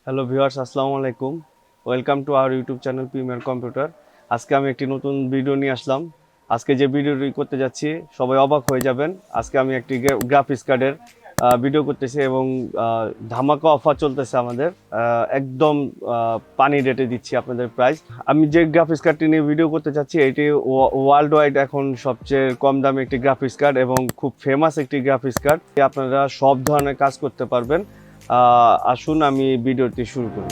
Hello viewers, আসসালামু আলাইকুম। Welcome to our YouTube channel premier computer. আজকে আমি একটি নতুন ভিডিও নিয়ে আসলাম। আজকে যে ভিডিওটি করতে যাচ্ছি সবাই অবাক হয়ে যাবেন। আজকে আমি একটি গ্রাফিক্স কার্ডের ভিডিও করতেছি এবং ধামাকা অফার চলতেছে আমাদের। একদম পানি রেটে দিচ্ছি আপনাদের প্রাইস। আমি যে গ্রাফিক্স কার্ডটি নিয়ে ভিডিও করতে চাচ্ছি এটি ওয়ার্ল্ড ওয়াইড এখন সবচেয়ে কম দামে একটি গ্রাফিক্স কার্ড এবং খুব ফেমাস একটি গ্রাফিক্স কার্ড। আপনারা সব ধরনের কাজ করতে পারবেন। আসুন আমি ভিডিওটি শুরু করি।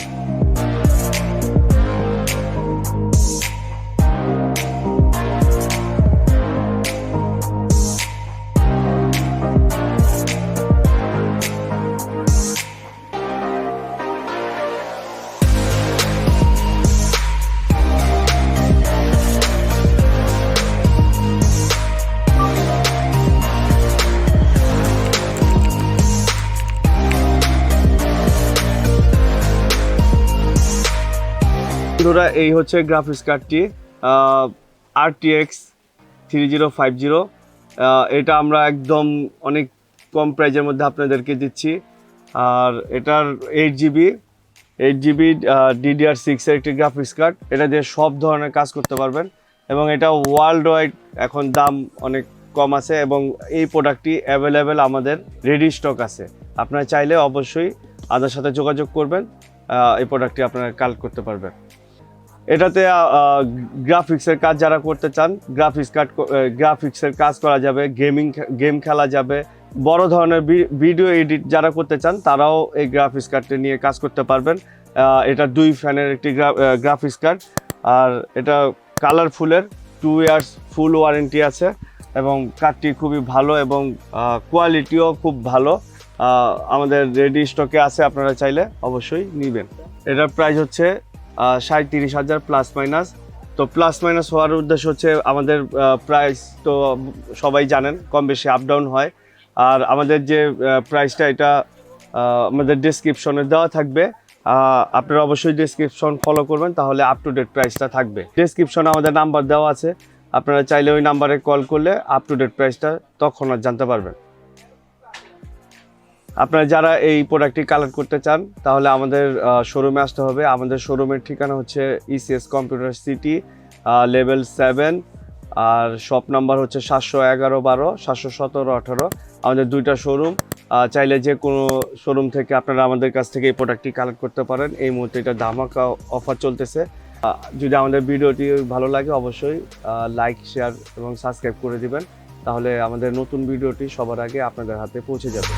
বন্ধুরা, এই হচ্ছে গ্রাফিক্স কার্ডটি RTX 3050। এটা আমরা একদম অনেক কম প্রাইজের মধ্যে আপনাদেরকে দিচ্ছি। আর এটার 8GB DDR6 এর একটি গ্রাফিক্স কার্ড। এটা দিয়ে সব ধরনের কাজ করতে পারবেন এবং এটা ওয়ার্ল্ড ওয়াইড এখন দাম অনেক কম আছে এবং এই প্রোডাক্টটি অ্যাভেলেবেল আমাদের রেডি স্টক আছে। আপনারা চাইলে অবশ্যই আমাদের সাথে যোগাযোগ করবেন, এই প্রোডাক্টটি আপনারা কালেক্ট করতে পারবেন। এটাতে গ্রাফিক্সের কাজ যারা করতে চান, গ্রাফিক্সের কাজ করা যাবে, গেম খেলা যাবে, বড় ধরনের ভিডিও এডিট যারা করতে চান তারাও এই গ্রাফিক্স কার্ডটি নিয়ে কাজ করতে পারবেন। এটা 2 ফ্যানের একটি গ্রাফিক্স কার্ড। আর এটা কালারফুলের 2 ইয়ার্স ফুল ওয়ারেন্টি আছে এবং কার্ডটি খুবই ভালো এবং কোয়ালিটিও খুব ভালো। আমাদের রেডি স্টকে আছে, আপনারা চাইলে অবশ্যই নেবেন। এটার প্রাইস হচ্ছে 37,000 প্লাস মাইনাস। তো প্লাস মাইনাস হওয়ার উদ্দেশ্য হচ্ছে আমাদের প্রাইস তো সবাই জানেন কম বেশি আপ ডাউন হয়। আর আমাদের যে প্রাইসটা এটা আমাদের ডেসক্রিপশনে দেওয়া থাকবে। আপনারা অবশ্যই ডেসক্রিপশন ফলো করবেন, তাহলে আপ টু ডেট প্রাইসটা থাকবে। ডেসক্রিপশনে আমাদের নাম্বার দেওয়া আছে, আপনারা চাইলে ওই নাম্বারে কল করলে আপ টু ডেট প্রাইসটা তখন আর জানতে পারবেন। আপনারা যারা এই প্রোডাক্টটি কালেক্ট করতে চান তাহলে আমাদের শোরুমে আসতে হবে। আমাদের শোরুমের ঠিকানা হচ্ছে ECS কম্পিউটার সিটি, লেভেল 7, আর শপ নাম্বার হচ্ছে 711-12, 717-18। আমাদের 2টা শোরুম। চাইলে যে কোনো শোরুম থেকে আপনারা আমাদের কাছ থেকে এই প্রোডাক্টটি কালেক্ট করতে পারেন। এই মুহূর্তে এটা ধামাকা অফার চলতেছে। যদি আমাদের ভিডিওটি ভালো লাগে অবশ্যই লাইক, শেয়ার এবং সাবস্ক্রাইব করে দিবেন, তাহলে আমাদের নতুন ভিডিওটি সবার আগে আপনাদের হাতে পৌঁছে যাবে।